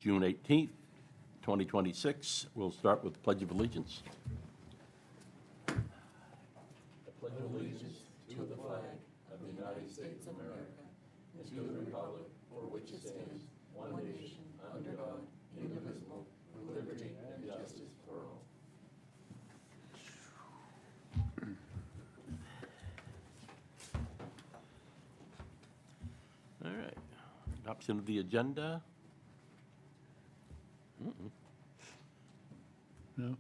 June 18th, 2026. We'll start with the Pledge of Allegiance. I pledge allegiance to the flag of the United States of America and to the republic for which it stands, one nation, under God, indivisible, with liberty and justice for all. All right. Adoption of the agenda. No.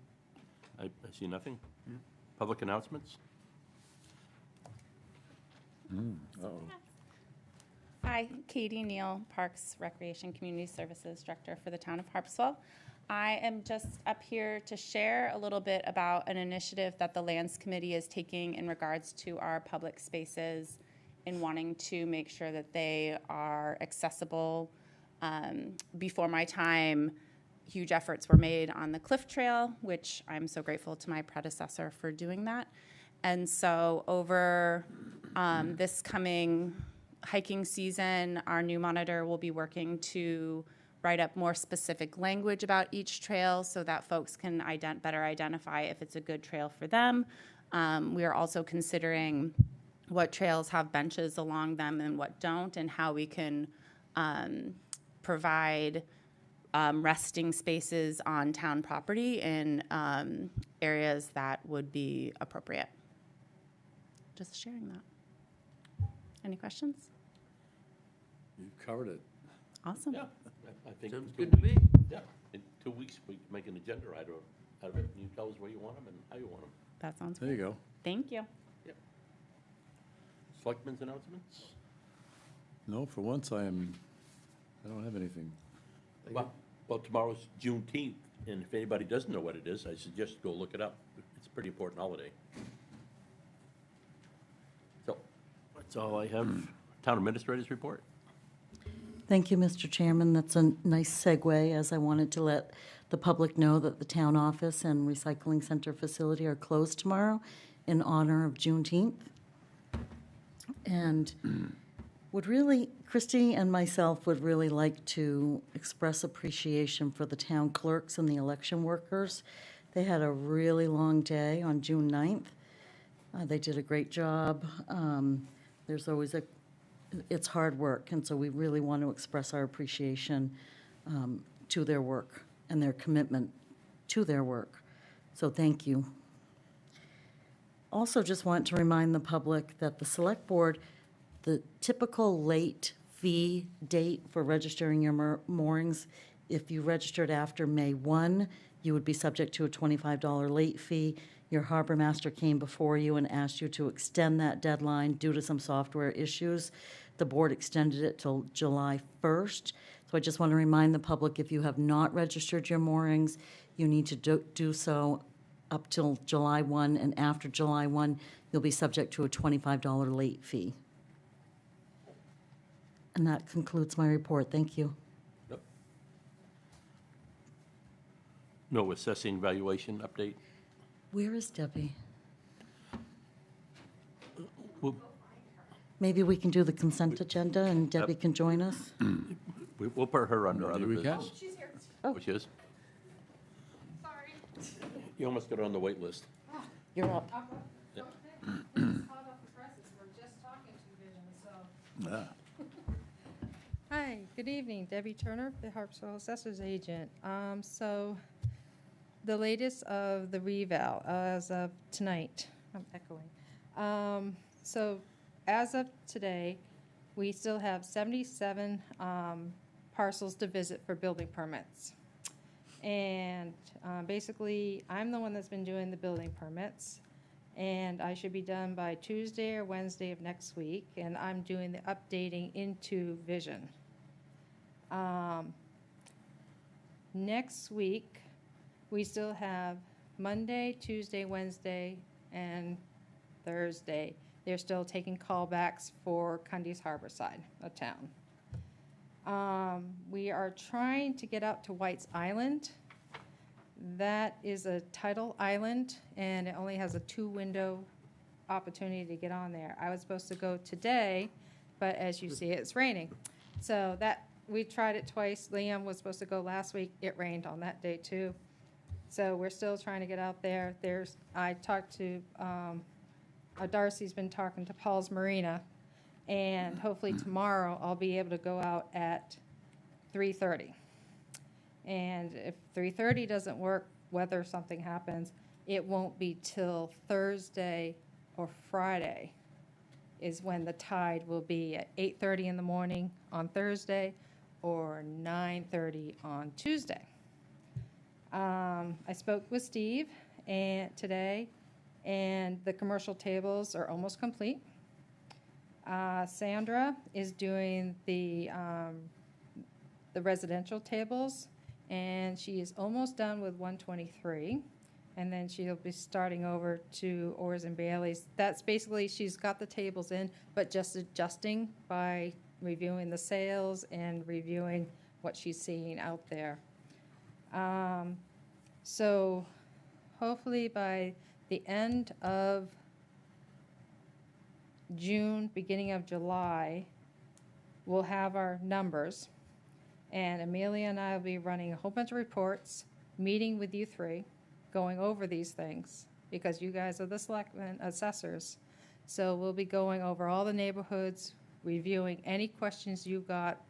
I see nothing. Public announcements? Uh-oh. Hi, Katie Neal, Parks, Recreation, Community Services Director for the town of Harpswell. I am just up here to share a little bit about an initiative that the Lands Committee is taking in regards to our public spaces in wanting to make sure that they are accessible. Before my time, huge efforts were made on the Cliff Trail, which I'm so grateful to my predecessor for doing that. And so over this coming hiking season, our new monitor will be working to write up more specific language about each trail so that folks can better identify if it's a good trail for them. We are also considering what trails have benches along them and what don't, and how we can provide resting spaces on town property in areas that would be appropriate. Just sharing that. Any questions? You've covered it. Awesome. Yeah, I think. Sounds in 2 good to me. weeks- Yeah, in 2 weeks, we can make an agenda out of it. You tell us where you want them and how you want them. That sounds There you good. go. Thank you. Yep. Selectmen's announcements? No, for once I don't have anything. Well, tomorrow's Juneteenth, and if anybody doesn't know what it is, I suggest go look it up. It's a pretty important holiday. So, that's all I have. Town Administrator's report. Thank you, Mr. Chairman. That's a nice segue, as I wanted to let the public know that the town office and recycling center facility are closed tomorrow in honor of Juneteenth. And Christy and myself would really like to express appreciation for the town clerks and the election workers. They had a really long day on June 9th. They did a great job. There's always it's hard work, and so we really want to express our appreciation to their work and their commitment to their work. So thank you. Also, just want to remind the public that the Select Board, the typical late fee date for registering your moorings, if you registered after May 1, you would be subject to a $25 late fee. Your harbor master came before you and asked you to extend that deadline due to some software issues. The board extended it till July 1st. So I just want to remind the public, if you have not registered your moorings, you need to do so up till July 1, and after July 1, you'll be subject to a $25 late fee. And that concludes my report. Thank you. Nope. No assessing valuation update? Where is Debbie? We'll Maybe we can do the consent agenda and Debbie can join us? we'll put her under other Maybe we can. business. She's here. Oh, she is? Sorry. You almost got her on the wait list. You're up. Yep. Okay. It's hot off the presses. We're just talking to Vision, so. Hi, good evening. Debbie Turner, the Harpswell Assessor's Agent. So the latest of the reval as of tonight, I'm echoing. So as of today, we still have 77 parcels to visit for building permits. And basically, I'm the one that's been doing the building permits, and I should be done by Tuesday or Wednesday of next week, and I'm doing the updating into Vision. Next week, we still have Monday, Tuesday, Wednesday, and Thursday. They're still taking callbacks for Cundy's Harbor side of town. We are trying to get out to White's Island. That is a tidal island, and it only has a 2-window opportunity to get on there. I was supposed to go today, but as you see, it's raining. So that we tried it twice. Liam was supposed to go last week. It rained on that day too. So we're still trying to get out there. I talked to, Darcy's been talking to Paul's Marina, and hopefully tomorrow I'll be able to go out at 3:30. And if 3:30 doesn't work, whether something happens, it won't be till Thursday or Friday is when the tide will be at 8:30 in the morning on Thursday or 9:30 on Tuesday. I spoke with Steve today, and the commercial tables are almost complete. Sandra is doing the residential tables, and she is almost done with 123. And then she'll be starting over to Orrs and Bailey's. That's basically, she's got the tables in, but just adjusting by reviewing the sales and reviewing what she's seeing out there. So hopefully by the end of June, beginning of July, we'll have our numbers. And Amelia and I will be running a whole bunch of reports, meeting with you three, going over these things, because you guys are the selectmen assessors. So we'll be going over all the neighborhoods, reviewing any questions you've got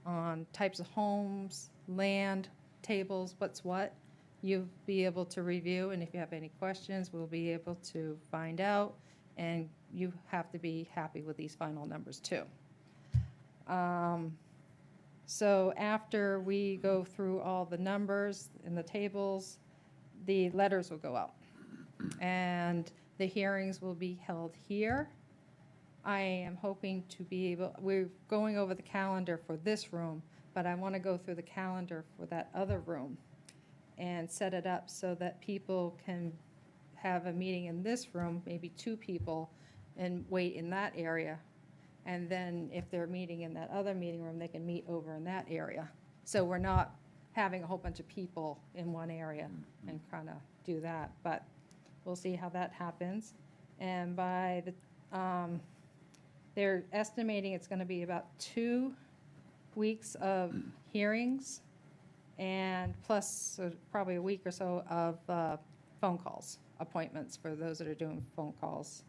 on types of homes, land, tables, what's what. You'll be able to review, and if you have any questions, we'll be able to find out, and you have to be happy with these final numbers too. So after we go through all the numbers and the tables, the letters will go out, and the hearings will be held here. I am hoping to be able, we're going over the calendar for this room, but I want to go through the calendar for that other room and set it up so that people can have a meeting in this room, maybe 2 people, and wait in that area. And then if they're meeting in that other meeting room, they can meet over in that area. So we're not having a whole bunch of people in one area and kind of do that, but we'll see how that happens. And by the, they're estimating it's going to be about 2 weeks of hearings, and plus probably a week or so of phone calls, appointments for those that are doing phone calls.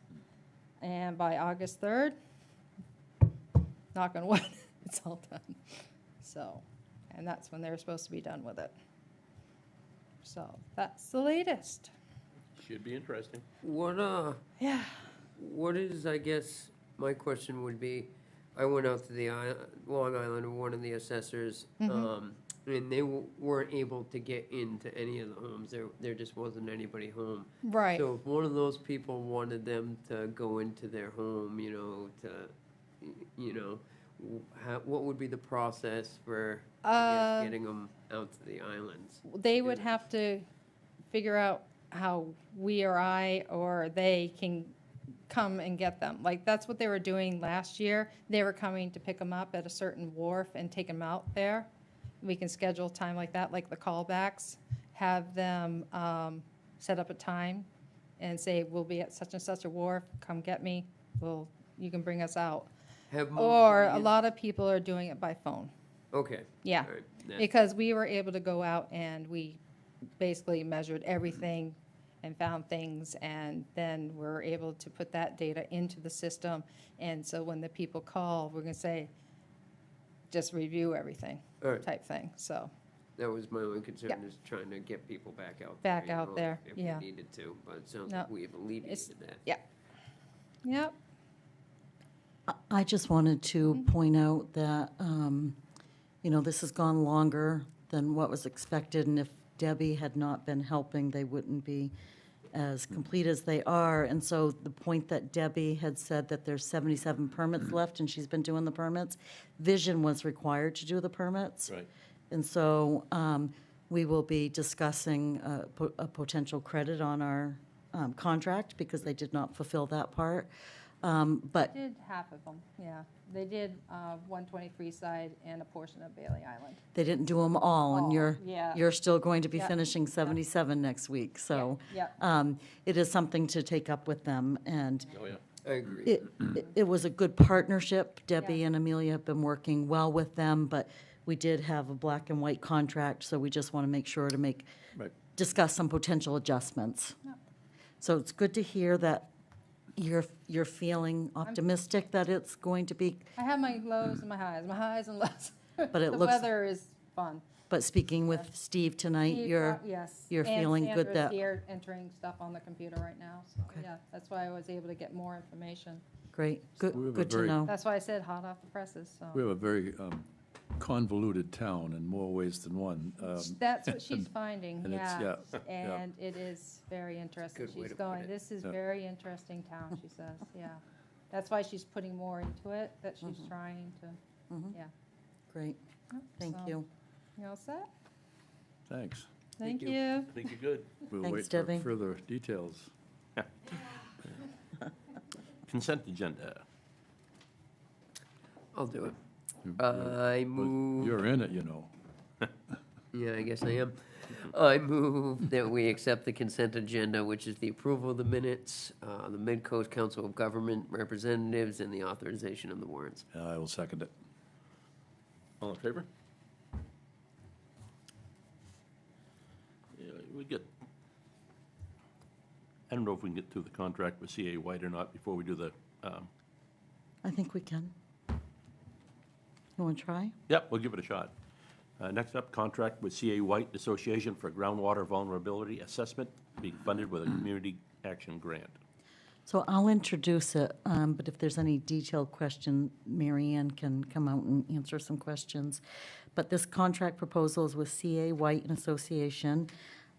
And by August 3rd, knock on wood, it's all done. So, and that's when they're supposed to be done with it. So that's the latest. Should be interesting. Yeah. What is, I guess, my question would be, I went out to the Long Island of one of the assessors, and they weren't able to get into any of the homes. There just wasn't anybody home. Right. So if one of those people wanted them to go into their home, what would be the process for I guess, getting them out to the islands? They would have to figure out how we or I or they can come and get them. Like, that's what they were doing last year. They were coming to pick them up at a certain wharf and take them out there. We can schedule time like that, like the callbacks, have them set up a time and say, we'll be at such and such a wharf, come get me, you can bring us out. Or a lot of people are doing it by phone. Okay. Yeah, All right. because we were able to go out and we basically measured everything and found things, and then we're able to put that data into the system. And so when the people call, we're going to say, just review everything, All right. type thing. So, That was my only concern, Yeah. is trying to get people back out Back there. out there, If yeah. we needed to, but it sounds No, like we've alleviated that. yep. I just wanted to point out that, this has gone longer than what was expected, and if Debbie had not been helping, they wouldn't be as complete as they are. And so the point that Debbie had said that there's 77 permits left, and she's been doing the permits, Vision was required to do the permits. Right. And so we will be discussing a potential credit on our contract because they did not fulfill that part. But Did half of them, yeah. They did 123 side and a portion of Bailey Island. they didn't do them all, and All, you're yeah. still going to be Yep. finishing 77 next week. So Yeah. it is something to take up with them. And Oh, yeah. I agree. it was a good partnership. Debbie and Amelia have been working well with them, but we did have a black and white contract, so we just want to make sure to Right. discuss some potential adjustments. So it's good to hear that you're feeling optimistic that it's going to be, I have my lows and my highs and lows. But it The looks- weather is fun. but speaking with Steve tonight, Yes. you're feeling good And that- Sandra's here entering stuff on the computer right now, so, Okay. yeah, that's why I was able to get more information. great, We have a good to very- know. That's why I said hot off the presses, so. We have a very convoluted town in more ways than one. That's what she's finding, and it's- yeah. yeah. And it is very interesting. Good way She's to put going, it. this is Yeah. very interesting town, she says, yeah. That's why she's putting more into it, that she's Mm-hmm. trying to, yeah. Great, thank So, you. You all set? Thanks. Thank you. you. I think you're good. We'll Thanks, wait for Debbie. further details. Consent agenda. I'll do it. You- I move. You're in it, you know. Yeah, I guess I am. I move that we accept the consent agenda, which is the approval of the minutes, the Mid-Coast Council of Government Representatives, and the authorization of the warrants. I will second it. All in favor? Yeah, we get, I don't know if we can get through the contract with CA White or not before we do the, I think we can. You want to try? yep, we'll give it a shot. Next up, contract with CA White Association for groundwater vulnerability assessment being funded with a community action grant. So I'll introduce it, but if there's any detailed question, Mary Ann can come out and answer some questions. But this contract proposal is with CA White and Association.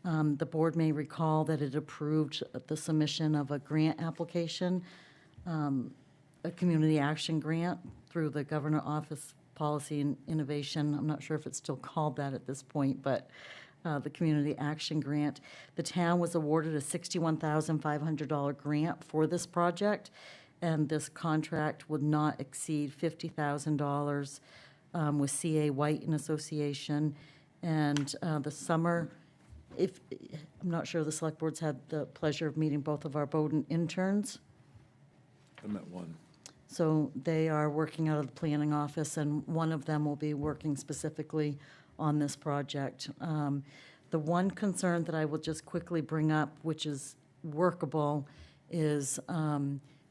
The board may recall that it approved the submission of a grant application, a community action grant through the Governor Office Policy and Innovation. I'm not sure if it's still called that at this point, but the Community Action Grant. The town was awarded a $61,500 grant for this project, and this contract would not exceed $50,000 with CA White and Association. And the summer, I'm not sure the select board's had the pleasure of meeting both of our Bowden interns. I met one. So they are working out of the planning office, and one of them will be working specifically on this project. The one concern that I will just quickly bring up, which is workable, is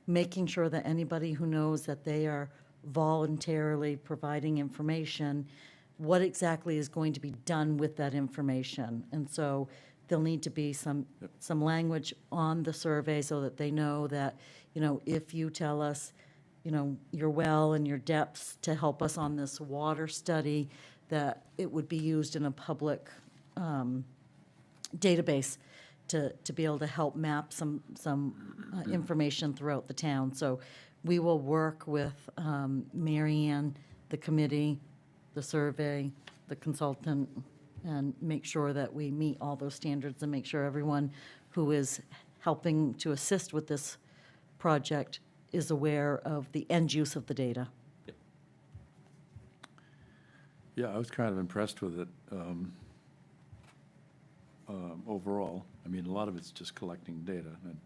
making sure that anybody who knows that they are voluntarily providing information, what exactly is going to be done with that information. And so there'll need to be some language on the survey so that they know that, if you tell us, your well and your depths to help us on this water study, that it would be used in a public database to be able to help map some information throughout the town. So we will work with Mary Ann, the committee, the survey, the consultant, and make sure that we meet all those standards and make sure everyone who is helping to assist with this project is aware of the end use of the data. Yeah, I was kind of impressed with it overall. I mean, a lot of it's just collecting data, and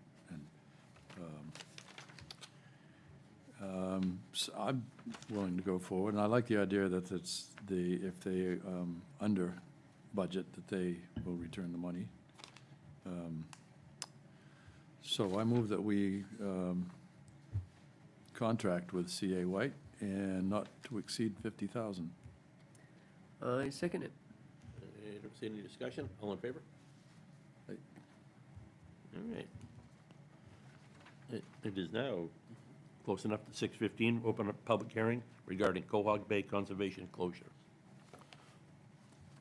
so I'm willing to go forward. And I like the idea that if they under budget, that they will return the money. So I move that we contract with CA White and not to exceed 50,000. I second it. I don't see any discussion. All in favor? Aye. All right. It is now close enough to 6:15. Open up public hearing regarding Quahog Bay Conservation closure.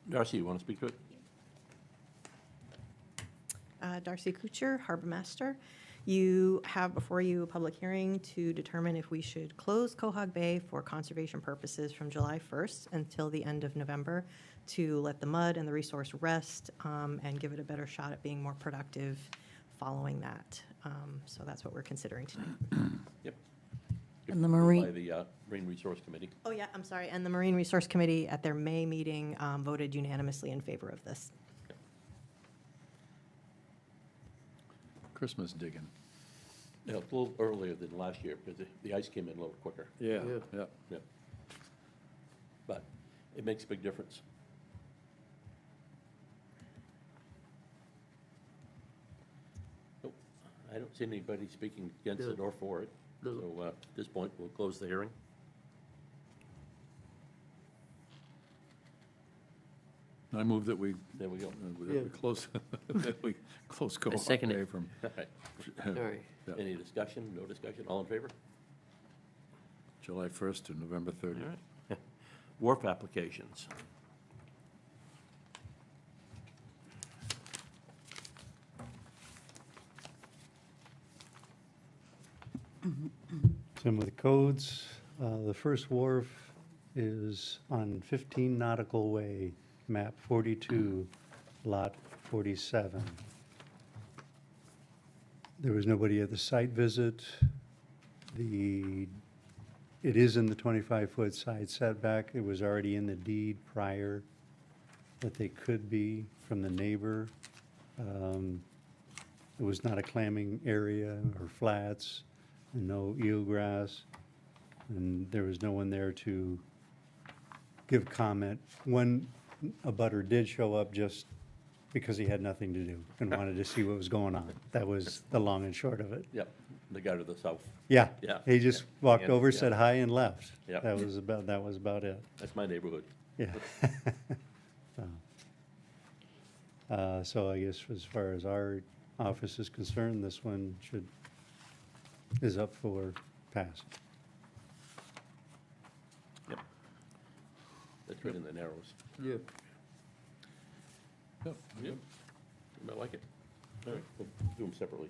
Darcy, you want to speak to it? Darcy Kuchar, Harbor Master. You have before you a public hearing to determine if we should close Quahog Bay for conservation purposes from July 1st until the end of November to let the mud and the resource rest and give it a better shot at being more productive following that. So that's what we're considering tonight. Yep. And the Marine- By the Marine Resource Committee. Oh, yeah, I'm sorry. And the Marine Resource Committee at their May meeting voted unanimously in favor of this. Christmas digging. Yeah, it's a little earlier than last year because the ice came in a little quicker. Yeah, Yeah. yeah. Yeah. But it makes a big difference. Nope, I don't see anybody speaking against it No. or for it. No. So at this point, we'll close the hearing. I move that we, There we go. that we close, that we close Cohog second Bay it. from. All right. All right. Yeah. Any discussion? No discussion? All in favor? July 1st to November 30th. All right. Wharf applications. Some of the codes, the first wharf is on 15 Nautical Way, map 42, lot 47. There was nobody at the site visit. It is in the 25-foot side setback. It was already in the deed prior that they could be from the neighbor. It was not a clamming area or flats, and no eelgrass, and there was no one there to give comment. One abutter did show up just because he had nothing to do and wanted to see what was going on. That was the long and short of it. Yep, the guy to the south. Yeah. Yeah, He just yeah. walked Yeah, over, yeah. said hi, and left. Yeah. That was about it. That's my neighborhood. Yeah. So I guess as far as our office is concerned, this one is up for pass. Yep. That's right in the narrows. Yeah. Yep. You might like it. All right, we'll do them separately.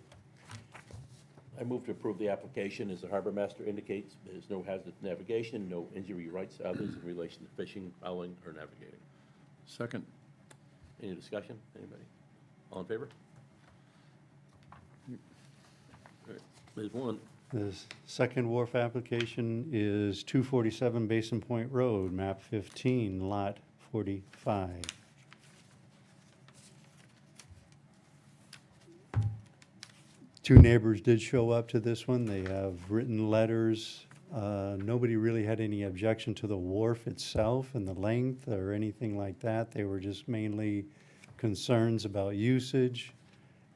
I move to approve the application as the harbor master indicates. There's no hazard to navigation, no injury rights to others in relation to fishing, fouling, or navigating. Second. Any discussion? Anybody? All in favor? All right, there's one. The second wharf application is 247 Basin Point Road, map 15, lot 45. Two neighbors did show up to this one. They have written letters. Nobody really had any objection to the wharf itself and the length or anything like that. They were just mainly concerns about usage,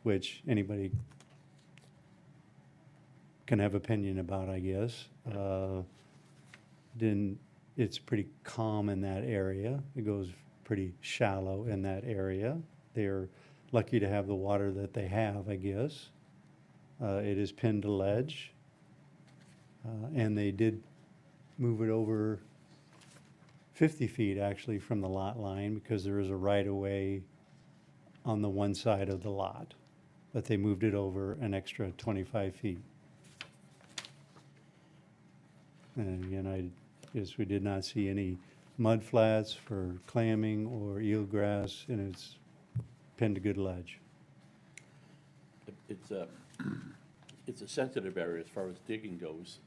which anybody can have opinion about, I guess. Then it's pretty calm in that area. It goes pretty shallow in that area. They're lucky to have the water that they have, I guess. It is pinned to ledge. And they did move it over 50 feet actually from the lot line because there is a right-of-way on the one side of the lot. But they moved it over an extra 25 feet. And again, I guess we did not see any mud flats for clamming or eelgrass, and it's pinned to good ledge. It's a sensitive area as far as digging goes.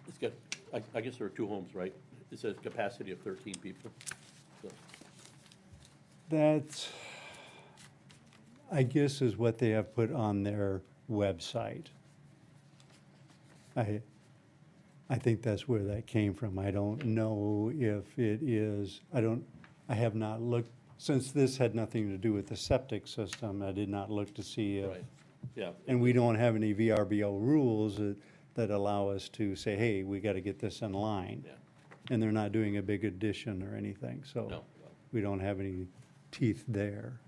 It's got, I guess there are two homes, right? It says capacity of 13 people. So, That, I guess, is what they have put on their website. I think that's where that came from. I don't know if it is, I have not looked, since this had nothing to do with the septic system, I did not look to see if. right, yeah. And we don't have any VRBO rules that allow us to say, hey, we got to get this in line. Yeah. And they're not doing a big addition or anything, so No. we don't have any teeth there.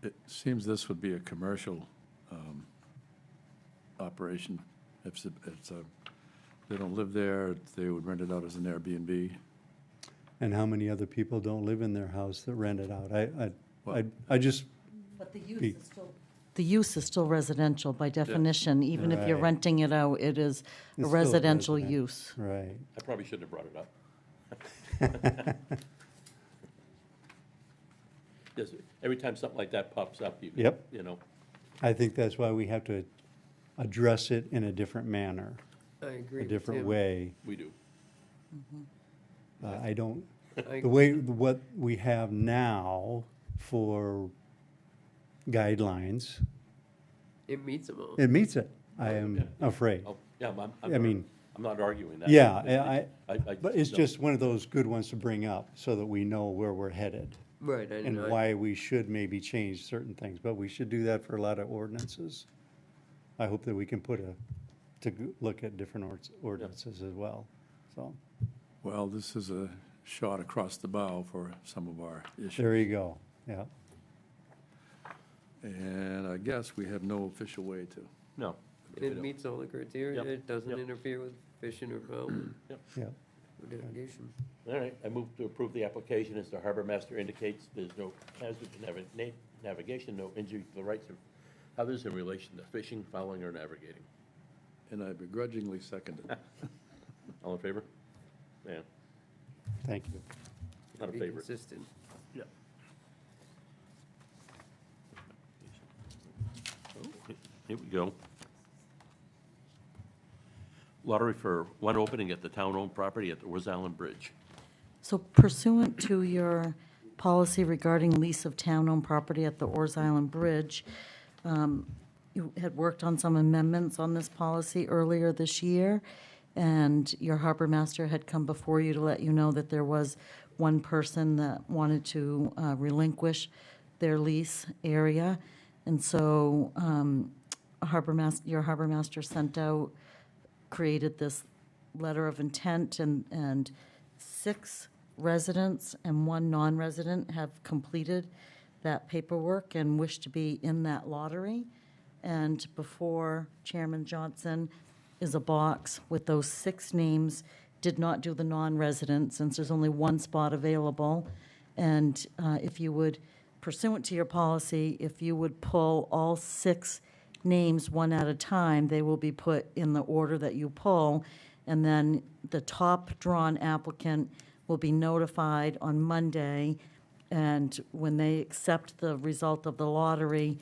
It seems this would be a commercial operation. If they don't live there, they would rent it out as an Airbnb. And how many other people don't live in their house that rent it out? Well- I just, But the Be- use is still residential by definition. Even if you're Right. renting it out, it is a It's still residential resident. use. right. I probably shouldn't have brought it up. Just every time something like that pops up, you Yep. know, I think that's why we have to address it in a different manner, I agree a with different Tim. way. we do. I don't, I- the way, what we have now for guidelines It meets them all. It meets it, I am afraid. Oh, yeah, I mean, I'm not arguing that. yeah, I but it's no. just one of those good ones to bring up so that we know where we're headed Right, and why we should maybe change certain things, but we should do that for a lot of ordinances. I hope that we can look at different ordinances as well, so, Well, this is a shot across the bow for some of our issues. there you go, yeah. And I guess we have no official way to. No. It meets all the criteria. Yep, It doesn't yep. interfere with fishing or fouling Yeah, or irrigation. All right, I move to approve the application as the harbor master indicates there's no hazard to navigation, no injury to the rights of others in relation to fishing, fouling, or navigating. And I begrudgingly second it. All in favor? Yeah, thank you. not a Be favorite. consistent. Yeah. Oh, here we go. Lottery for one opening at the town-owned property at the Woods Island Bridge. So pursuant to your policy regarding lease of town-owned property at the Oars Island Bridge, you had worked on some amendments on this policy earlier this year, and your harbor master had come before you to let you know that there was one person that wanted to relinquish their lease area. And so your harbor master sent out, created this letter of intent, and 6 residents and 1 non-resident have completed that paperwork and wish to be in that lottery. And before Chairman Johnson is a box with those 6 names. Did not do the non-resident, since there's only 1 spot available. And if you would, pursuant to your policy, if you would pull all 6 names one at a time, they will be put in the order that you pull, and then the top drawn applicant will be notified on Monday, and when they accept the result of the lottery,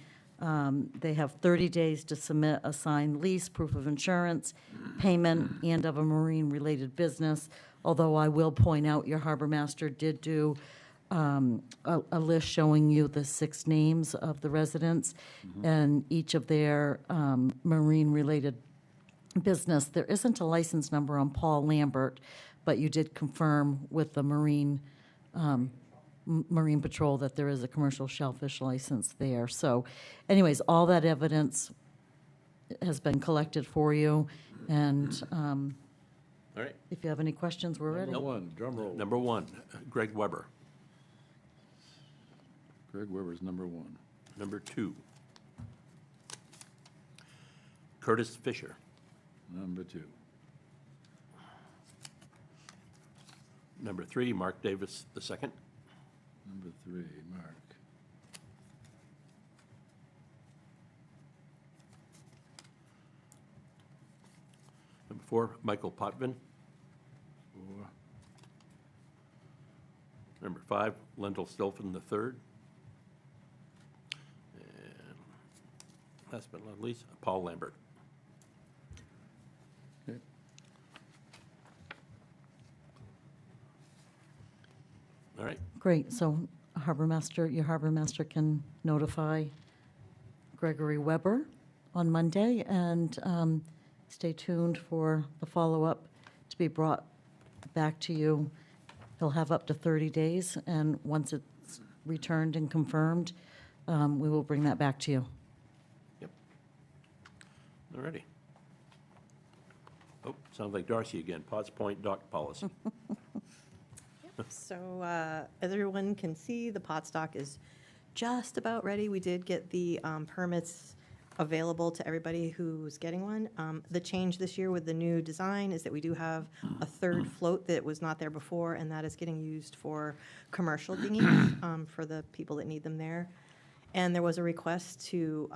they have 30 days to submit a signed lease, proof of insurance, payment, and of a marine-related business, although I will point out your harbor master did do a list showing you the 6 names of the residents and each of their marine-related business. There isn't a license number on Paul Lambert, but you did confirm with the Marine Patrol that there is a commercial shellfish license there. So anyways, all that evidence has been collected for you, and All right. if you have any questions, we're ready. Number 1, drum roll. Number 1, Greg Weber. Greg Weber's number 1. Number 2, Curtis Fisher. Number 2. Number 3, Mark Davis II. Number 3, Mark. Number 4, Michael Potvin. 4. Number 5, Lendl Stilfen III. And last but not least, Paul Lambert. Okay. All right. Great, so your harbor master can notify Gregory Weber on Monday, and stay tuned for the follow-up to be brought back to you. He'll have up to 30 days, and once it's returned and confirmed, we will bring that back to you. Yep. All righty. Oh, sounds like Darcy again. Potts Point dock policy. So as everyone can see, the pot stock is just about ready. We did get the permits available to everybody who's getting one. The change this year with the new design is that we do have a 3rd float that was not there before, and that is getting used for commercial dinghies for the people that need them there. And there was a request to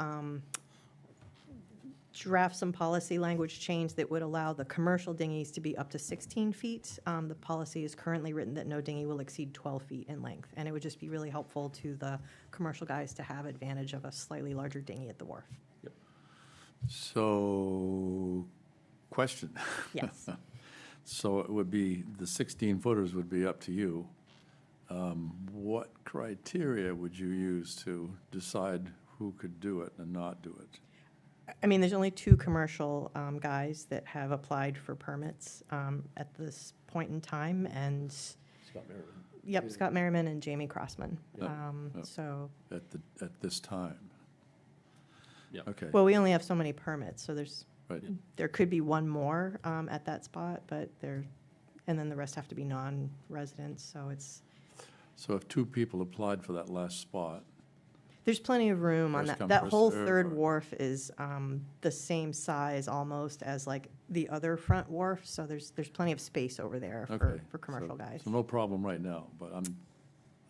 draft some policy language change that would allow the commercial dinghies to be up to 16 feet. The policy is currently written that no dinghy will exceed 12 feet in length, and it would just be really helpful to the commercial guys to have advantage of a slightly larger dinghy at the wharf. So, question. Yes. So it would be, the 16-footers would be up to you. What criteria would you use to decide who could do it and not do it? I mean, there's only two commercial guys that have applied for permits at this point in time, and, Scott Merriman. yep, Scott Merriman and Jamie Crossman. Yep, yep. So, At this time. Yeah. Okay, well, we only have so many permits, so right. there could be one more at that spot, but and then the rest have to be non-residents, so So if two people applied for that last spot, there's plenty of room on First that. come, That first whole serve, third or- wharf is the same size almost as like the other front wharf, so there's plenty of space over there okay. for commercial so- guys. So no problem right now, but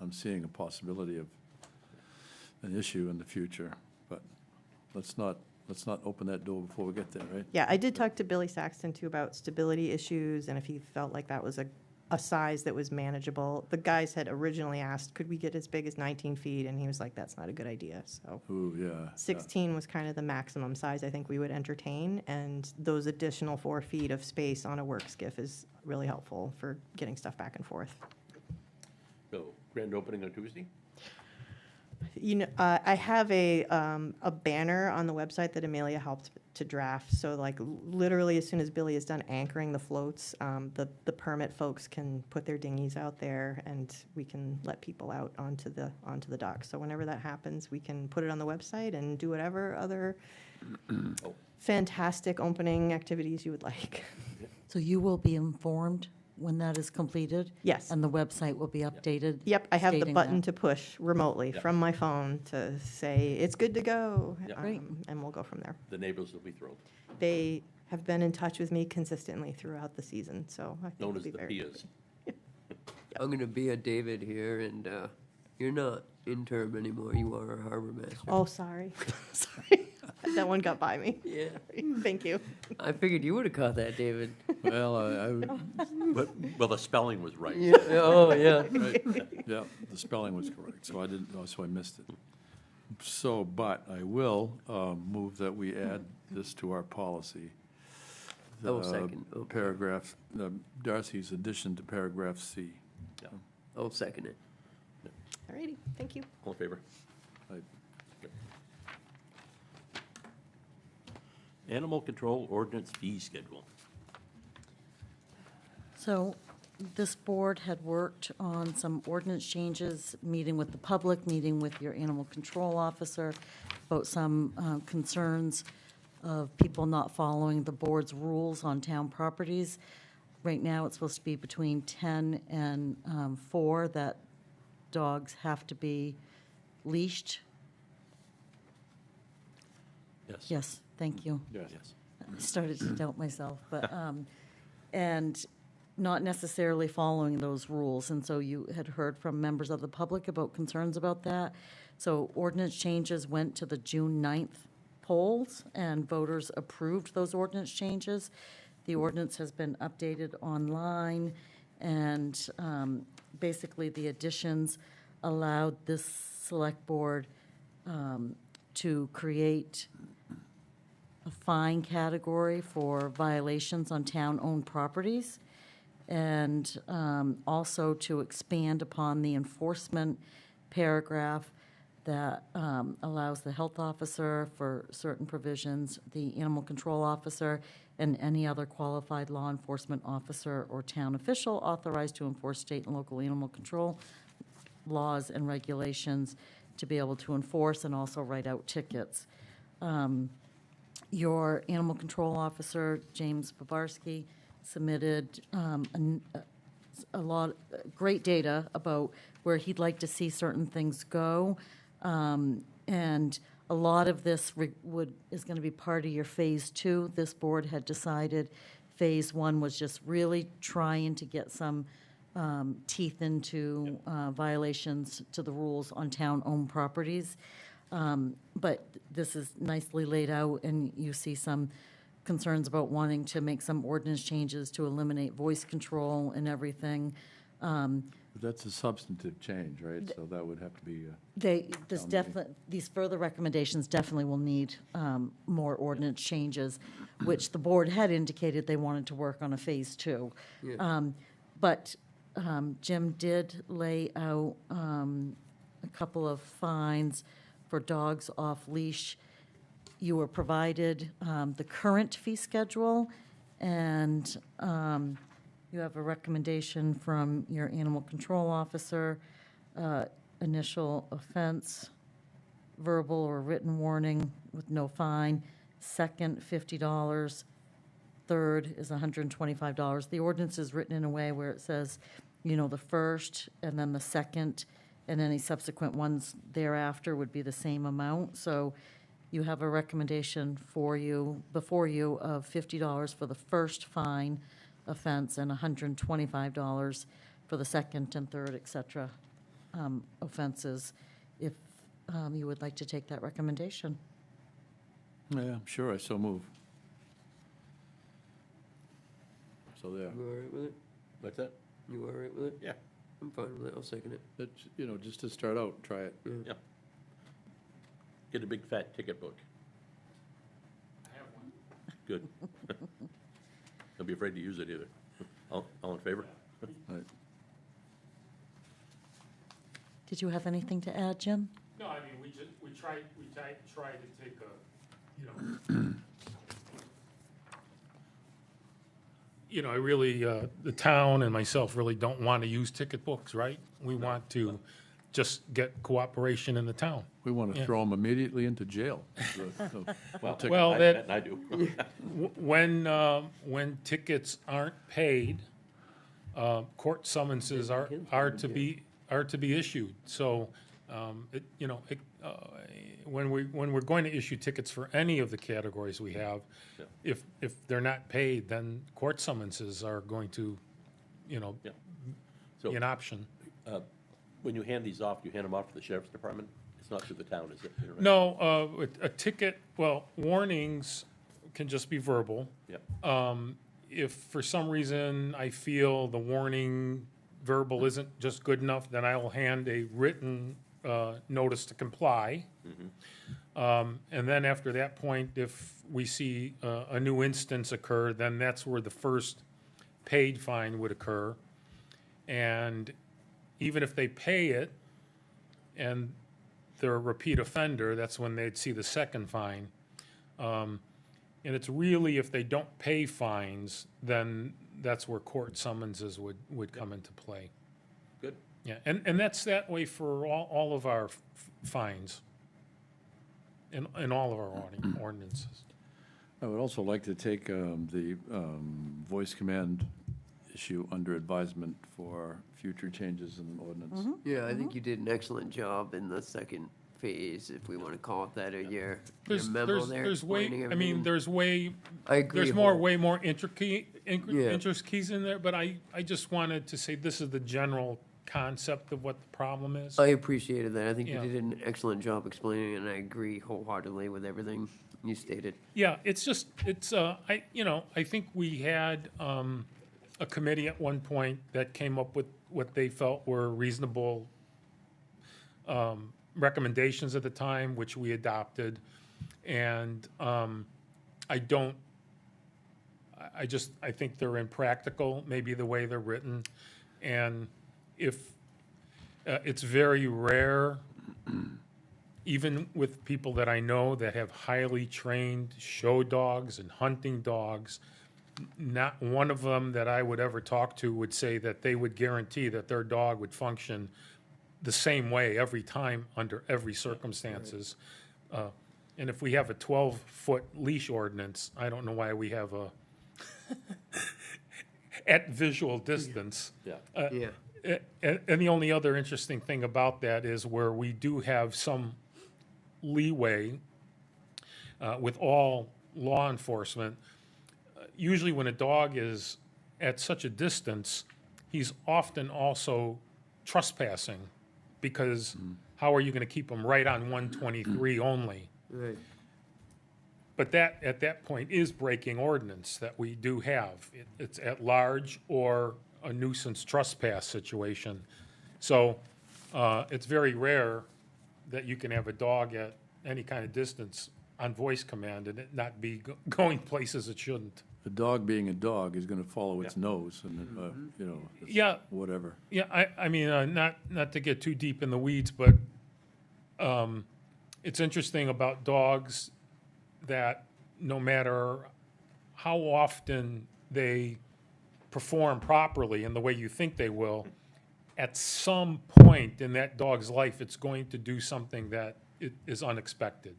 I'm seeing a possibility of an issue in the future, but let's not open that door before we get there, right? Yeah, I did talk to Billy Saxton too about stability issues and if he felt like that was a size that was manageable. The guys had originally asked, could we get as big as 19 feet? And he was like, that's not a good idea, so. Ooh, yeah. 16 was kind of the maximum size I think we would entertain, and those additional 4 feet of space on a work skiff is really helpful for getting stuff back and forth. So, grand opening on Tuesday? You know, I have a banner on the website that Amelia helped to draft. So like literally as soon as Billy is done anchoring the floats, the permit folks can put their dinghies out there and we can let people out onto the dock. So whenever that happens, we can put it on the website and do whatever other fantastic opening activities you would like. So you will be informed when that is completed? Yes. And the website will be updated? Yep, I have the stating button that. to push remotely Yeah. from my phone to say, it's good to go. Yeah. Great. And we'll go from there. The neighbors will be thrilled. They have been in touch with me consistently throughout the season, so I think Known it'll as be the very. Pias. I'm gonna be a David here, and you're not interim anymore. You are a harbor master. Oh, sorry. Sorry. That one got by me. Yeah. Thank you. I figured you would have caught that, David. Well, Well, the spelling was right. Yeah. Oh, yeah. right, yeah, the spelling was correct, so I missed it. So, but I will move that we add this to our policy. I will The second. Oh. Paragraph, Darcy's addition to paragraph C. Yeah. I'll second it. Alrighty, thank you. All in favor? I- Animal control ordinance fee schedule. So this board had worked on some ordinance changes, meeting with the public, meeting with your animal control officer about some concerns of people not following the board's rules on town properties. Right now, it's supposed to be between 10 and 4 that dogs have to be leashed. Yes. Yes, thank you. Yes. Yes. I started to doubt myself, but, and not necessarily following those rules. And so you had heard from members of the public about concerns about that. So ordinance changes went to the June 9th polls, and voters approved those ordinance changes. The ordinance has been updated online, and basically the additions allowed this select board to create a fine category for violations on town-owned properties, and also to expand upon the enforcement paragraph that allows the health officer for certain provisions, the animal control officer, and any other qualified law enforcement officer or town official authorized to enforce state and local animal control laws and regulations to be able to enforce and also write out tickets. Your animal control officer, James Babarski, submitted a lot, great data about where he'd like to see certain things go. And a lot of this is going to be part of your Phase 2. This board had decided Phase 1 was just really trying to get some teeth into violations to the rules on town-owned properties. But this is nicely laid out, and you see some concerns about wanting to make some ordinance changes to eliminate voice control and everything. But that's a substantive change, right? So that would have to be, These further recommendations definitely will need more ordinance changes, which the board had indicated they wanted to work on a Phase 2. Yeah. But Jim did lay out a couple of fines for dogs off leash. you were provided the current fee schedule, and you have a recommendation from your animal control officer, initial offense, verbal or written warning with no fine, second, $50, third is $125. The ordinance is written in a way where it says, the first and then the second, and any subsequent ones thereafter would be the same amount. So you have a recommendation before you of $50 for the first fine offense and $125 for the second and third, et cetera, offenses, if you would like to take that recommendation. Yeah, sure, I so move. So there, You all right with it? What's that? You all right with it? Yeah. I'm fine with it, I'll second it. that's, just to start out, try it. Yeah. Get a big fat ticket book. I have one. Good. Don't be afraid to use it either. All in favor? Right. Did you have anything to add, Jim? No, I mean, we try to take a, I really, the town and myself really don't want to use ticket books, right? We want to just get cooperation in the town. We want to Yeah. throw them immediately into jail. So, Well, that, I do. when tickets aren't paid, court summonses are to be issued. So, when we're going to issue tickets for any of the categories we have, Yeah. if they're not paid, then court summonses are going to, Yeah. be an So option. when you hand these off, you hand them off to the sheriff's department? It's not through the town, is it? No, a ticket, warnings can just be verbal. Yeah. If for some reason I feel the warning verbal isn't just good enough, then I will hand a written notice to comply. And then after that point, if we see a new instance occur, then that's where the first paid fine would occur. And even if they pay it and they're a repeat offender, that's when they'd see the second fine. And it's really, if they don't pay fines, then that's where court summonses would come into play. Good. Yeah, and that's that way for all of our fines in all of our ordinances. I would also like to take the voice command issue under advisement for future changes in ordinance. Yeah, I think you did an excellent job in the second phase, if we want to call it that, or your memo there. explaining everything. I agree. There's way more intricacies in there, but I just wanted to say this is the general concept of what the problem is. I appreciated that. I think Yeah. you did an excellent job explaining it, and I agree wholeheartedly with everything you stated. Yeah, I think we had a committee at one point that came up with what they felt were reasonable recommendations at the time, which we adopted. And I think they're impractical, maybe the way they're written. And if it's very rare, even with people that I know that have highly trained show dogs and hunting dogs, not one of them that I would ever talk to would say that they would guarantee that their dog would function the same way every time under every circumstances. And if we have a 12-foot leash ordinance, I don't know why we have a at visual distance. Yeah. Yeah. And the only other interesting thing about that is where we do have some leeway with all law enforcement. Usually when a dog is at such a distance, he's often also trespassing, because how are you going to keep him right on 123 only? Right. But that, at that point, is breaking ordinance that we do have. It's at large or a nuisance trespass situation. So it's very rare that you can have a dog at any kind of distance on voice command and it not be going places it shouldn't. The dog being a dog is going to follow its nose and, it's Yeah. whatever. Yeah, I mean, not to get too deep in the weeds, but it's interesting about dogs. that no matter how often they perform properly in the way you think they will, at some point in that dog's life, it's going to do something that is unexpected.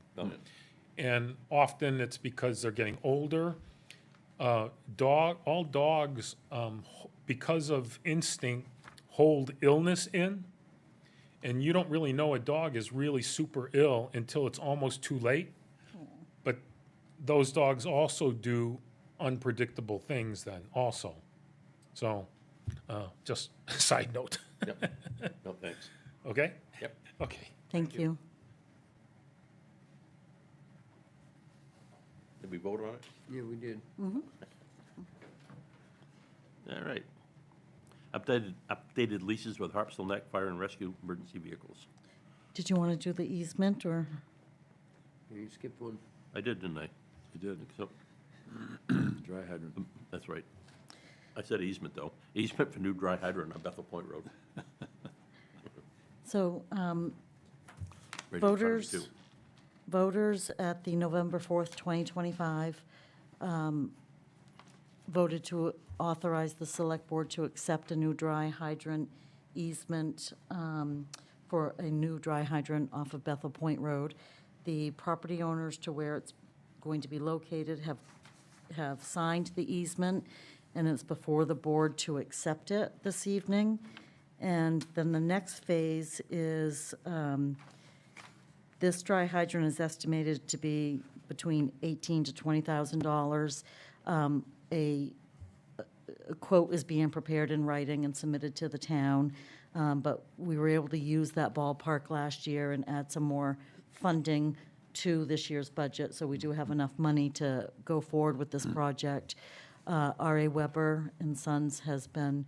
And often it's because they're getting older. All dogs, because of instinct, hold illness in. And you don't really know a dog is really super ill until it's almost too late. But those dogs also do unpredictable things then also. So, just a side note. Yep. No, thanks. Okay? Yep. Okay. Thank you. Did we vote on it? Yeah, we did. All right. Updated leases with Harpswell Neck Fire and Rescue Emergency Vehicles. Did you want to do the easement, or? You skipped one. I did, didn't I? You did, So, dry hydrant. that's right. I said easement, though. Easement for new dry hydrant on Bethel Point Road. So Right in front of me, voters, too. voters at the November 4th, 2025, voted to authorize the Select Board to accept a new dry hydrant easement for a new dry hydrant off of Bethel Point Road. The property owners to where it's going to be located have signed the easement, and it's before the board to accept it this evening. And then the next phase is, this dry hydrant is estimated to be between $18,000 to $20,000. A quote is being prepared in writing and submitted to the town, but we were able to use that ballpark last year and add some more funding to this year's budget, so we do have enough money to go forward with this project. R.A. Weber and Sons has been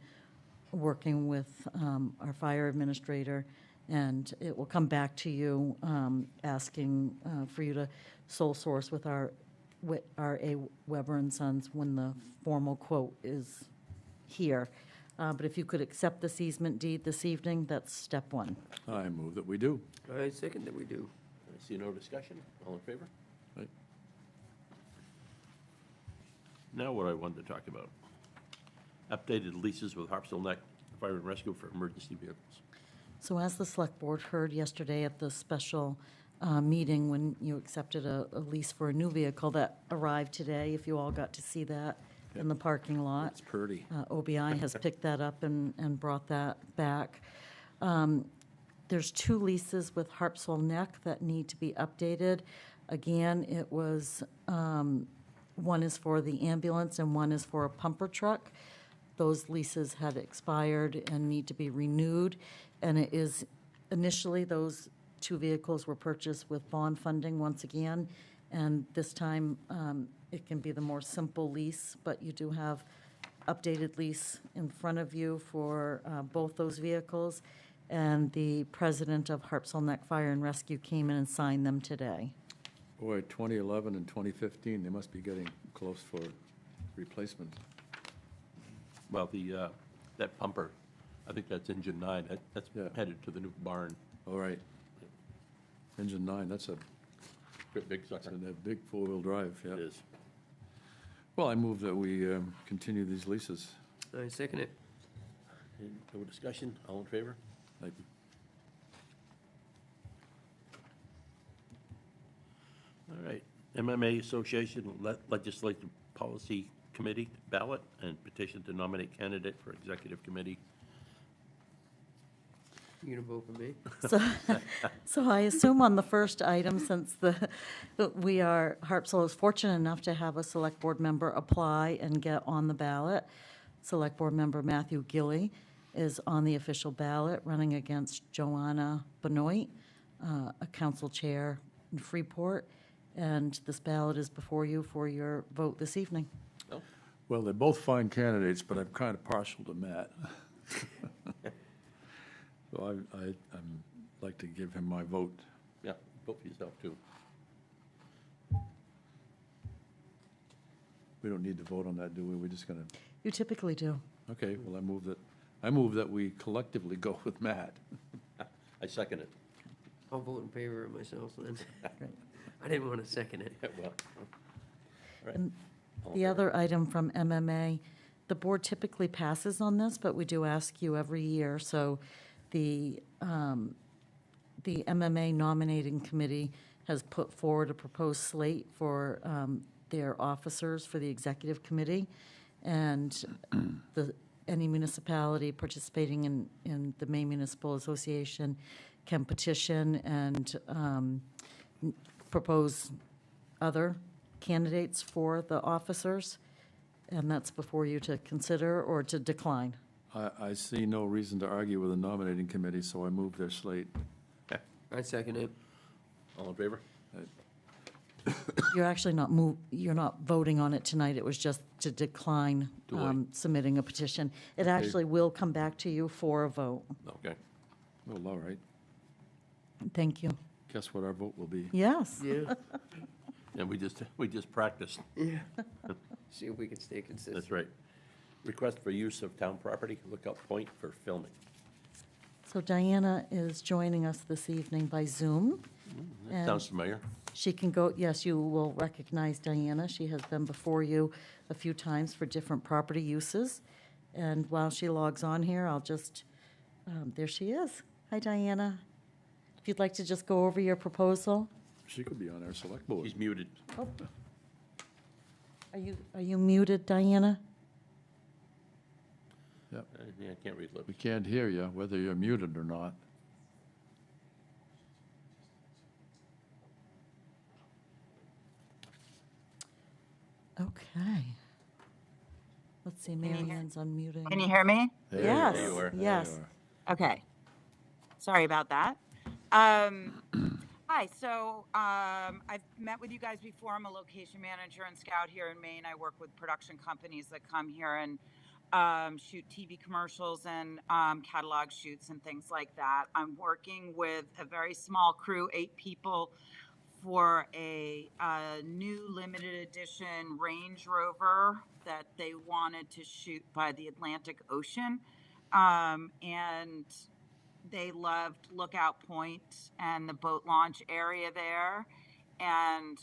working with our fire administrator, and it will come back to you asking for you to sole source with R.A. Weber and Sons when the formal quote is here. But if you could accept this easement deed this evening, that's step one. I move that we do. I second that we do. I see no discussion. All in favor? Right. Now what I wanted to talk about. Updated leases with Harpswell Neck Fire and Rescue for emergency vehicles. So as the Select Board heard yesterday at the special meeting when you accepted a lease for a new vehicle that arrived today, if you all got to see that in the parking lot. It's purdy. OBI has picked that up and brought that back. There's two leases with Harpswell Neck that need to be updated. Again, it was, one is for the ambulance and one is for a pumper truck. Those leases had expired and need to be renewed. And it is, initially, those two vehicles were purchased with bond funding once again. And this time, it can be the more simple lease, but you do have updated lease in front of you for both those vehicles. And the president of Harpswell Neck Fire and Rescue came in and signed them today. Boy, 2011 and 2015, they must be getting close for replacement. Well, that pumper, I think that's engine 9, that's Yeah. headed to the new barn. All right. Engine 9, that's a Big sucker. big four-wheel drive, yeah. It is. Well, I move that we continue these leases. I second it. No discussion? All in favor? Thank you. All right. MMA Association Legislative Policy Committee ballot and petition to nominate candidate for executive committee. You gonna vote for me? So I assume on the first item, since Harpswell is fortunate enough to have a Select Board member apply and get on the ballot. Select Board member Matthew Gilly is on the official ballot, running against Joanna Benoit, a council chair in Freeport. And this ballot is before you for your vote this evening. Oh, Well, they're both fine candidates, but I'm kind of partial to Matt. So I'm like to give him my vote. yeah, vote for yourself, too. We don't need to vote on that, do we? We're just gonna, You typically do. okay, well, I move that we collectively go with Matt. I second it. I'll vote in favor of myself then. I didn't want to second it. Well, right. And All in The favor? other item from MMA, the board typically passes on this, but we do ask you every year. So the MMA nominating committee has put forward a proposed slate for their officers for the executive committee. And any municipality participating in the Maine Municipal Association can petition and propose other candidates for the officers, and that's before you to consider or to decline. I see no reason to argue with the nominating committee, so I move their slate. I second it. All in favor? You're actually you're not voting on it tonight, it was just to decline submitting a petition. It actually will come back to you for a vote. Okay. Well, all right. Thank you. Guess what our vote will be? Yes. Yeah. And we just practiced. Yeah. See if we can stay consistent. That's right. Request for use of town property, Lookout Point for filming. So Diana is joining us this evening by Zoom. That And sounds familiar. she can go, yes, you will recognize Diana. She has been before you a few times for different property uses. And while she logs on here, I'll just, there she is. Hi, Diana. If you'd like to just go over your proposal. She could be on our select board. He's muted. Oh. Are you muted, Diana? Yep. Yeah, I can't read lips. We can't hear you, whether you're muted or not. Okay. Let's see, Mary Ann's unmuting. Can you hear me? There Yes, you are. There yes. you are. Okay. Sorry about that. Hi, so I've met with you guys before. I'm a location manager and scout here in Maine. I work with production companies that come here and shoot TV commercials and catalog shoots and things like that. I'm working with a very small crew, 8 people, for a new limited edition Range Rover that they wanted to shoot by the Atlantic Ocean. And they loved Lookout Point and the boat launch area there, and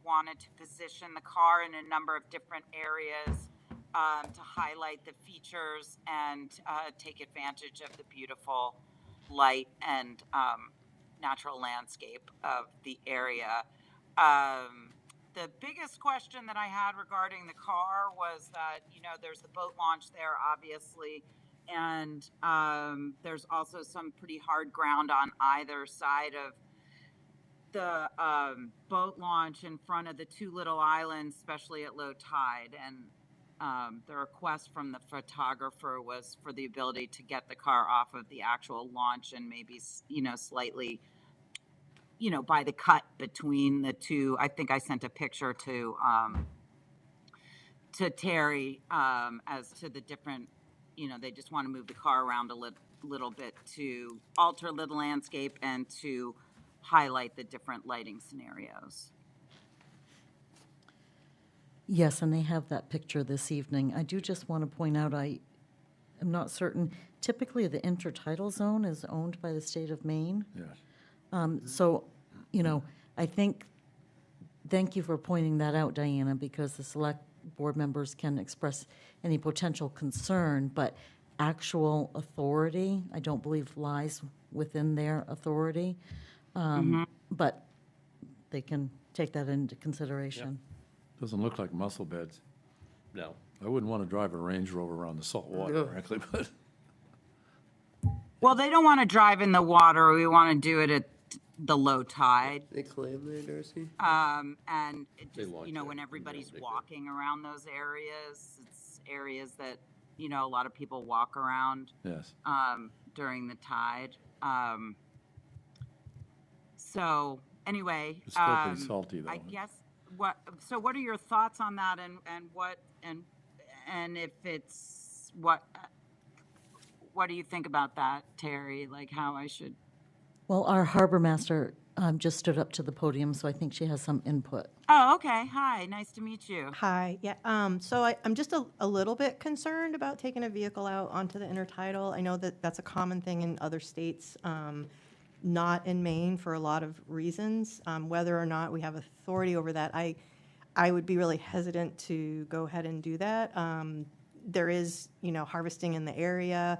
wanted to position the car in a number of different areas to highlight the features and take advantage of the beautiful light and natural landscape of the area. The biggest question that I had regarding the car was that, there's the boat launch there, obviously, and there's also some pretty hard ground on either side of the boat launch in front of the 2 little islands, especially at low tide. And the request from the photographer was for the ability to get the car off of the actual launch and maybe, slightly, by the cut between the 2. I think I sent a picture to Terry as to the different, they just want to move the car around a little bit to alter the landscape and to highlight the different lighting scenarios. Yes, and they have that picture this evening. I do just want to point out, I am not certain, typically the intertidal zone is owned by the state of Maine. Yes. So, I think, thank you for pointing that out, Diana, because the select board members can express any potential concern, but actual authority, I don't believe lies within their authority. But they can take that into consideration. Doesn't look like muscle beds. No. I wouldn't want to drive a Range Rover around the salt water, No. frankly, but Well, they don't want to drive in the water. We want to do it at the low tide. They claim there, Darcy? And it They just, launch when it, everybody's they do. walking around those areas, it's areas that, a lot of people walk around yes. during the tide. So anyway, It's still pretty salty, though. I guess what are your thoughts on that, and if it's what do you think about that, Terry? Like how I should? Well, our harbor master just stood up to the podium, so I think she has some input. Oh, okay. Hi, nice to meet you. Hi, yeah, so I'm just a little bit concerned about taking a vehicle out onto the intertidal. I know that that's a common thing in other states. not in Maine for a lot of reasons. Whether or not we have authority over that, I would be really hesitant to go ahead and do that. There is, harvesting in the area.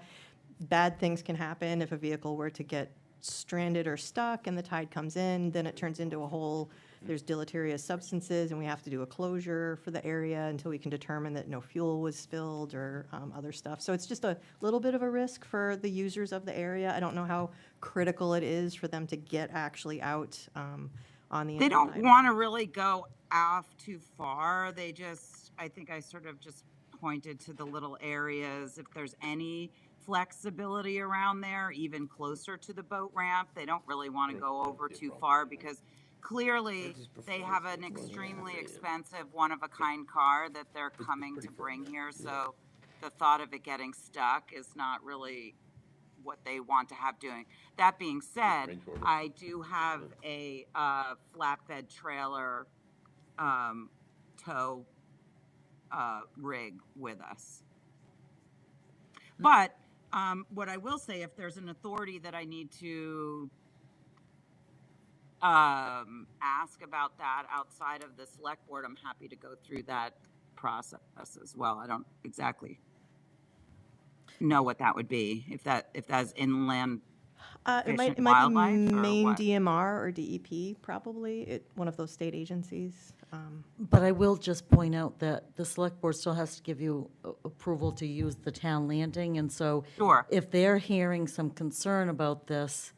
Bad things can happen if a vehicle were to get stranded or stuck and the tide comes in, then it turns into a whole, there's deleterious substances and we have to do a closure for the area until we can determine that no fuel was spilled or other stuff. So it's just a little bit of a risk for the users of the area. I don't know how critical it is for them to get actually out on the. They don't want to really go off too far. They just, I think I sort of just pointed to the little areas. If there's any flexibility around there, even closer to the boat ramp, they don't really want to go over too far because clearly they have an extremely expensive one-of-a-kind car that they're coming to bring here. So the thought of it getting stuck is not really what they want to have doing. That being said, I do have a flatbed trailer tow rig with us. But what I will say, if there's an authority that I need to ask about that outside of the select board, I'm happy to go through that process as well. I don't exactly know what that would be, if that's inland It might be wildlife, or Maine what? DMR or DEP, probably, one of those state agencies. But I will just point out that the select board still has to give you approval to use the town landing, and so Sure. if they're hearing some concern about this,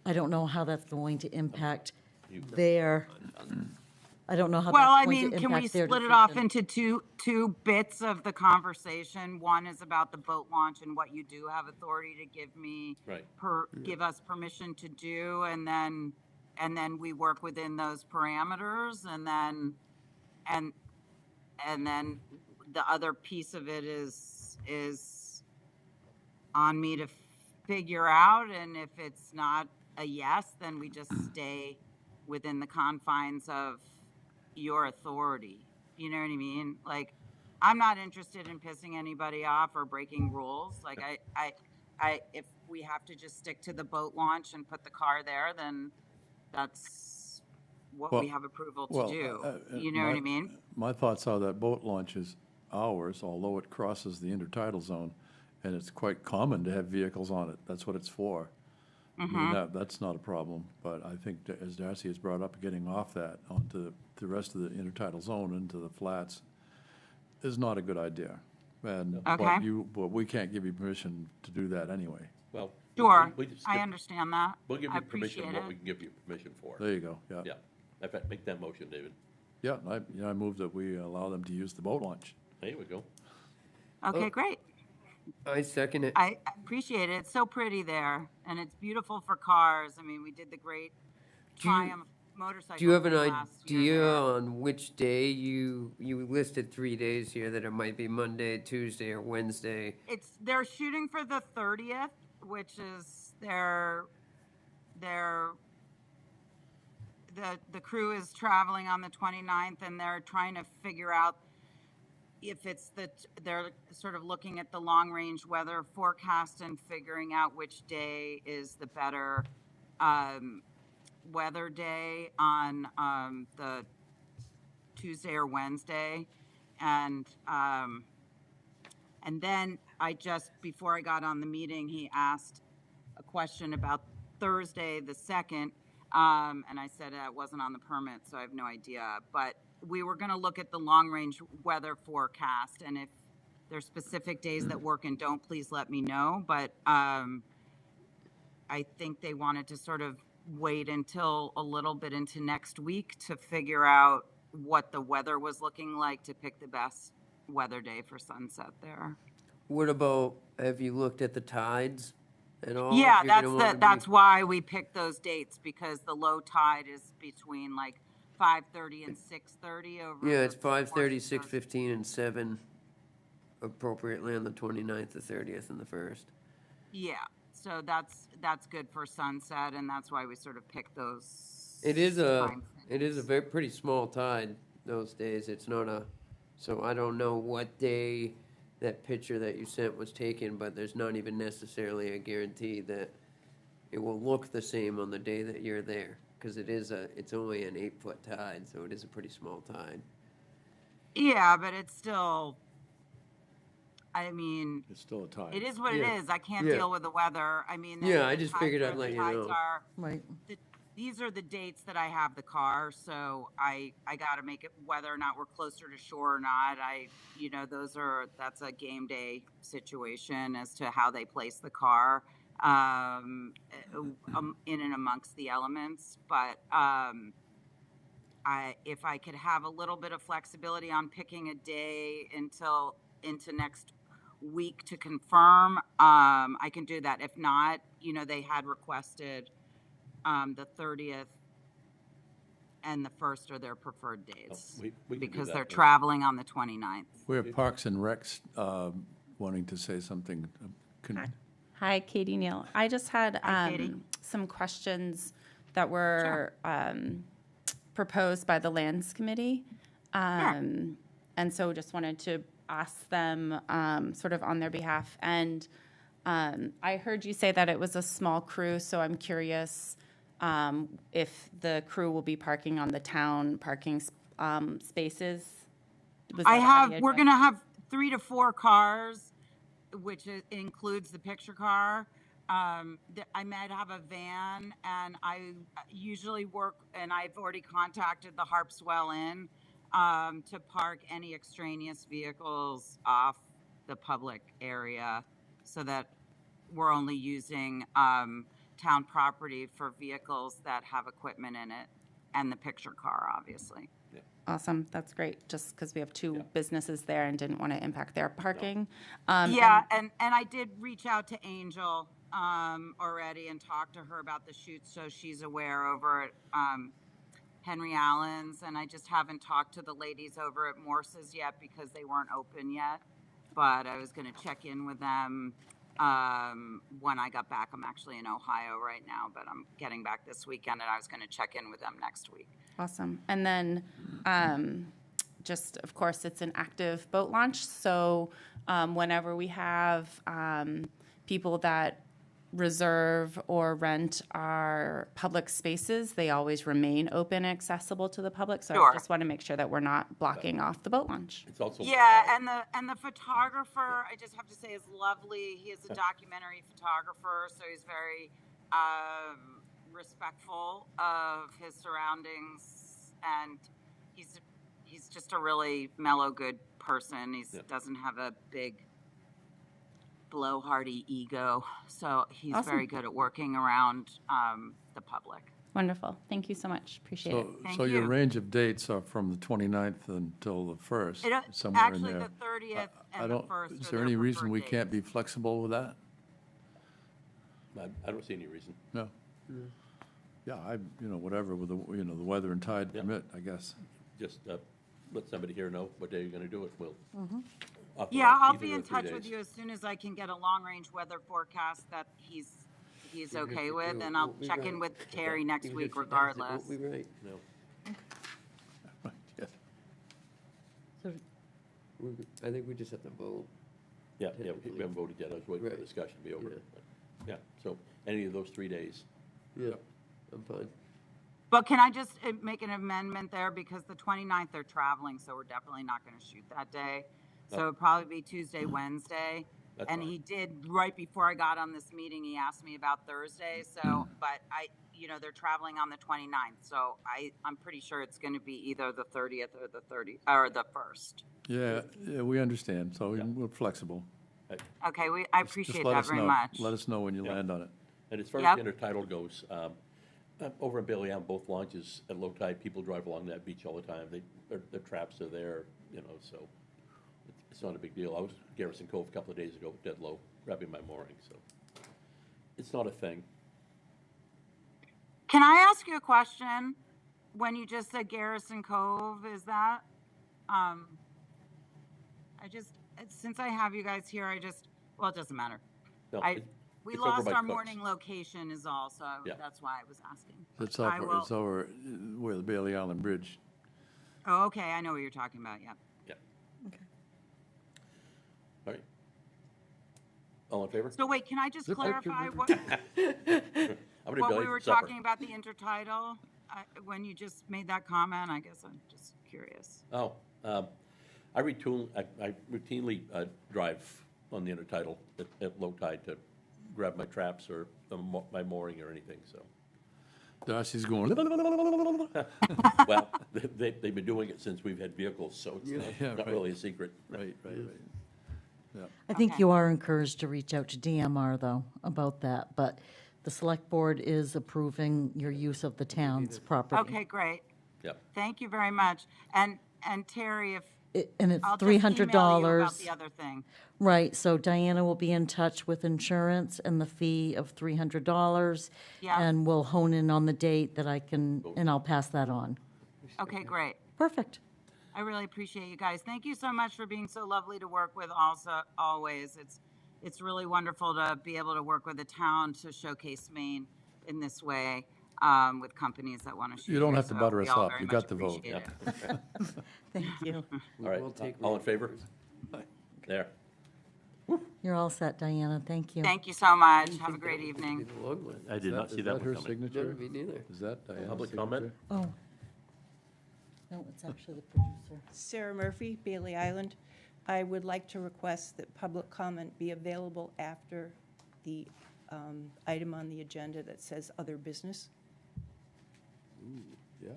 I don't know how that's going to impact their, I don't know how Well, I that's going mean, to can we impact their split it off decision. into two bits of the conversation? One is about the boat launch and what you do have authority to give me, Right. give us permission to do, and then we work within those parameters, and then the other piece of it is on me to figure out, and if it's not a yes, then we just stay within the confines of your authority. You know what I mean? Like, I'm not interested in pissing anybody off or breaking rules. Like, I if we have to just stick to the boat launch and put the car there, then that's what we have approval to do. You know what I mean? My thoughts are that boat launch is ours, although it crosses the intertidal zone, and it's quite common to have vehicles on it. That's what it's for. I mean, that's not a problem, but I think, that, as Darcy has brought up, getting off that onto the rest of the intertidal zone into the flats is not a good idea. And, Okay. but we can't give you permission to do that anyway. Well. Sure, we just I skip- understand that. We'll give I you permission, appreciate what it. we can give you permission for. There you go, yeah. Yeah. In fact, make that motion, David. Yeah, I move that we allow them to use the boat launch. There we go. Okay, great. I second it. I appreciate it. It's so pretty there, and it's beautiful for cars. I mean, we did the great Do you- Triumph motorcycle. Do you have an thing last year idea there. on which day you listed 3 days here, that it might be Monday, Tuesday, or Wednesday? They're shooting for the 30th, which is the crew is traveling on the 29th, and they're trying to figure out if they're sort of looking at the long range weather forecast and figuring out which day is the better weather day on the Tuesday or Wednesday. And then before I got on the meeting, he asked a question about Thursday the 2nd. And I said it wasn't on the permit, so I have no idea. But we were going to look at the long-range weather forecast, and if there's specific days that work and don't, please let me know. But I think they wanted to sort of wait until a little bit into next week to figure out what the weather was looking like to pick the best weather day for sunset there. What about, have you looked at the tides at all? Yeah, If you're gonna wanna that's be- why we picked those dates, because the low tide is between like 5:30 and 6:30 over. Yeah, it's the 5:30, course of 6:15, and 7 appropriately on the 29th, the 30th, and the 1st. Yeah, so that's good for sunset, and that's why we sort of picked those. It is time a very pretty small tide those days. It's not so I don't know what day that picture that you sent was taken, but there's not even necessarily a guarantee that it will look the same on the day that you're there, because it's only an 8-foot tide, so it is a pretty small tide. Yeah, but it's still, I mean, It's still a tide. it is what Yeah. it is. I can't Yeah. deal with the weather. I mean, Yeah, I the just tides figured are I'd let the you tides know. are- Right. These are the dates that I have the car, so I got to make it whether or not we're closer to shore or not. That's a game day situation as to how they place the car in and amongst the elements. But if I could have a little bit of flexibility on picking a day into next week to confirm, I can do that. If not, they had requested the 30th and the 1st are their preferred dates We can do because that. they're traveling on the 29th. We have Parks and Recs wanting to say something. Hi, Katie Neal. I just had Hi, Katie. some questions that were proposed by the Lands Committee. And so just wanted to ask them sort of on their behalf. And I heard you say that it was a small crew, so I'm curious if the crew will be parking on the town parking spaces. We're going to have 3 to 4 cars, which includes the picture car. I might have a van, and I usually work, and I've already contacted the Harpswell Inn to park any extraneous vehicles off the public area so that we're only using town property for vehicles that have equipment in it and the picture car, obviously. Awesome. That's great. Just because we have 2 businesses there and didn't want to impact their parking. And I did reach out to Angel already and talk to her about the shoot, so she's aware over at Henry Allen's, and I just haven't talked to the ladies over at Morse's yet because they weren't open yet, but I was going to check in with them when I got back. I'm actually in Ohio right now, but I'm getting back this weekend, and I was going to check in with them next week. Awesome. And then just, of course, it's an active boat launch. So whenever we have people that reserve or rent our public spaces, they always remain open and accessible to the public. So Sure. I just want to make sure that we're not blocking off the boat launch. It's also. And the photographer, I just have to say, is lovely. He is a documentary photographer, so he's very respectful of his surroundings, and he's just a really mellow, good person. He doesn't have a big blowhardy ego, so he's Awesome. very good at working around the public. Wonderful. Thank you so much. Appreciate it. Thank So your you. range of dates are from the 29th until the 1st, somewhere in Actually, there. the 30th I and the don't, 1st. is are there their any reason preferred we dates. can't be flexible with that? I don't see any reason. No? Yeah, whatever with the weather and tide Yeah. permit, I guess. Just let somebody here know what day you're going to do it. We'll authorize Yeah, I'll either be of in the 3 touch with days. you as soon as I can get a long-range weather forecast that he's Even okay if with, you and do, I'll we'll be check right. in with Terry next Even week if she does, it regardless. won't be right. No. Right, yeah. So I think we just have to vote. Yeah, we Typically. haven't voted yet. I was waiting for the Right. discussion to be over. Yeah. But, yeah, so any of those 3 days. Yeah, I'm fine. But can I just make an amendment there, because the 29th they're traveling, so we're definitely not going to shoot that day. So No. it'd probably be Tuesday, Wednesday. That's And fine. he did, right before I got on this meeting, he asked me about Thursday. So, but they're traveling on the 29th. So I'm pretty sure it's going to be either the 30th or the 1st. Yeah, we understand, so we're flexible. Okay, I Just appreciate let that us very know. much. Let us know when you Yeah. land on it. And as far Yep. as the intertidal goes, over in Bailey on both launches at low tide, people drive along that beach all the time. Their traps are there, so it's not a big deal. I was at Garrison Cove a couple of days ago, dead low, grabbing my mooring, so it's not a thing. Can I ask you a question? When you just said Garrison Cove, is that, since I have you guys here, it doesn't matter. No, We it's over lost by our Cook's. morning location is all, so Yeah. that's why I was asking. It's I over, will- it's over where the Bailey Island Bridge. Oh, okay, I know what you're talking about, yeah. Yeah. Okay. All right. All in favor? So wait, can I just Zip, zip, clarify zip, what, I'm gonna be what late we for were supper. talking about the intertidal? When you just made that comment, I guess I'm just curious. Oh, I routinely drive on the intertidal at low tide to grab my traps or my mooring or anything, so. Darcy's going, Well, they've been doing it since we've had vehicles, so it's Yeah, not right. really a secret. right. I think Okay. you are encouraged to reach out to DMR, though, about that, but the select board is approving your use of the town's property. Okay, great. Yep. Thank you very much. And Terry, if And it's I'll just $300. email you about the other thing. Right, so Diana will be in touch with insurance and the fee of $300. Yeah. And we'll hone in on the date that I can, and I'll pass that on. Okay, great. Perfect. I really appreciate you guys. Thank you so much for being so lovely to work with also, always. It's really wonderful to be able to work with the town to showcase Maine in this way, with companies that want to shoot. You don't here. have to So butter we us all up. very You much got the vote. appreciate Yeah. it. Thank you. All right, We'll take all in favor? There. You're all set, Diana. Thank you. Thank you so much. Have a great evening. The long one. I did not see Is that that her one coming. No, signature? me neither. Is that Diana's Public signature? comment? Oh. No, it's actually the producer. Sarah Murphy, Bailey Island. I would like to request that public comment be available after the item on the agenda that says other business. Yeah.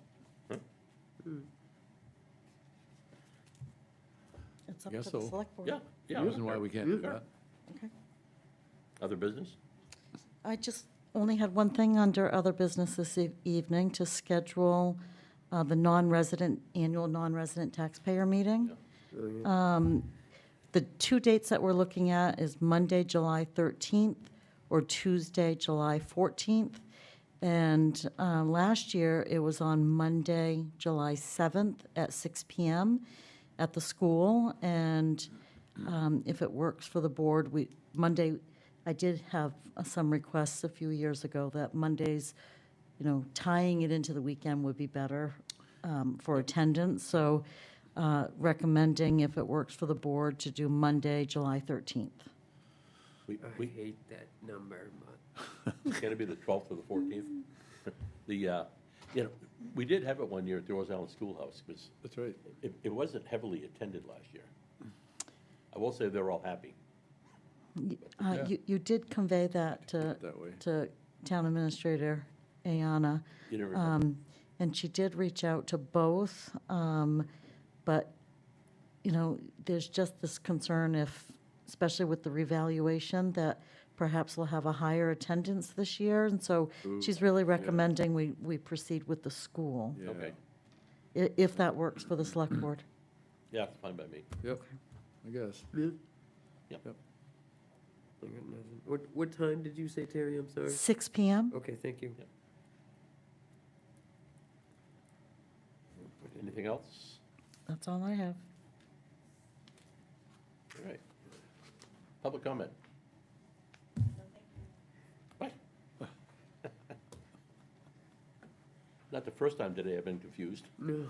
It's up Guess to the so. select board. Yeah, yeah. Reason why we can't do that. Okay. Other business? I just only had one thing under other business this evening, to schedule the annual non-resident taxpayer meeting. The two dates that we're looking at is Monday, July 13th, or Tuesday, July 14th. And last year, it was on Monday, July 7th at 6 p.m. at the school. And if it works for the board, Monday, I did have some requests a few years ago that Mondays, tying it into the weekend would be better for attendance. So recommending, if it works for the board, to do Monday, July 13th. We I hate that number, but It's going to be the 12th or the 14th. We did have it one year at the Rose Island Schoolhouse, because That's right. it wasn't heavily attended last year. I will say they're all happy. Yeah. You did convey that to That way. Town Administrator Ayana. You never know. And she did reach out to both, but, there's just this concern especially with the revaluation, that perhaps we'll have a higher attendance this year. And so she's really recommending we proceed with the school, Yeah. Okay, if that works for the select board. yeah, it's fine by me. Yep, I guess. Yep. I got nothing. What time did you say, Terry? I'm sorry. 6 p.m.? Okay, thank you. Anything else? That's all I have. All right. Public comment? Bye. Not the first time today I've been confused. No.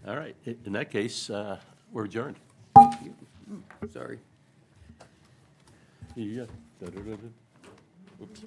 All right, in that case, we're adjourned. Sorry. Yeah. Oops.